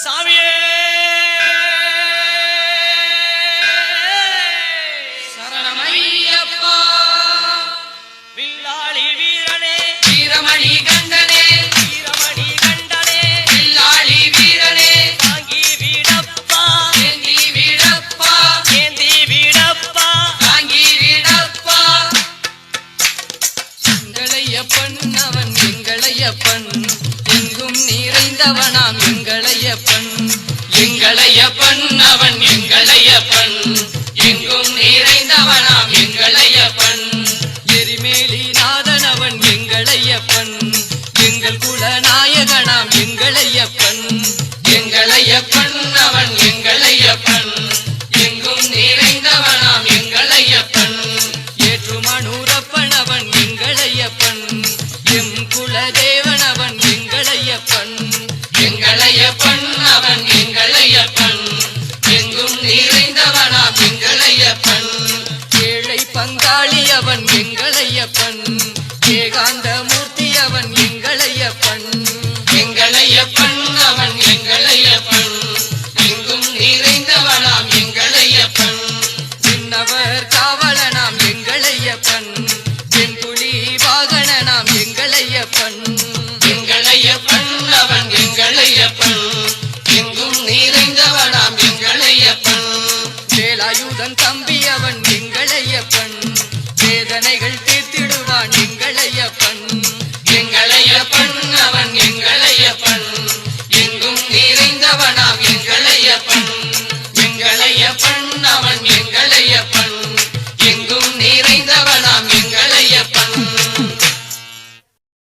சாமியே சரணமையப்பா. வில்லாளி வீரனே வீரமணி கண்டனே வீரமணி கண்டனே வில்லாளி வீரனே தாங்கி வீடப்பா ஏந்தி வீடப்பா ஏந்தி வீடப்பா தாங்கி வீடப்பா. எங்களையப்பன் அவன் எங்களையப்பன் எங்கும் நிறைந்தவனாம் எங்களையப்பன். எங்களையப்பன் அவன் எங்களையப்பன் எங்கும் நிறைந்தவனாம் எங்களையப்பன். எரிமேலி நாதன் அவன் எங்களையப்பன் எங்கள் குலநாயகனாம் எங்களையப்பன். எங்களையப்பன் அவன் எங்களையப்பன் எங்கும் நிறைந்தவனாம் எங்களையப்பன். ஏற்றுமனூரப்பன் அவன் எங்களையப்பன் எம் குலதேவன் அவன் எங்களையப்பன். எங்களையப்பன் அவன் எங்களையப்பன் எங்கும் நிறைந்தவனாம் எங்களையப்பன். ஏழை பங்காளி அவன் எங்களையப்பன் ஏகாந்த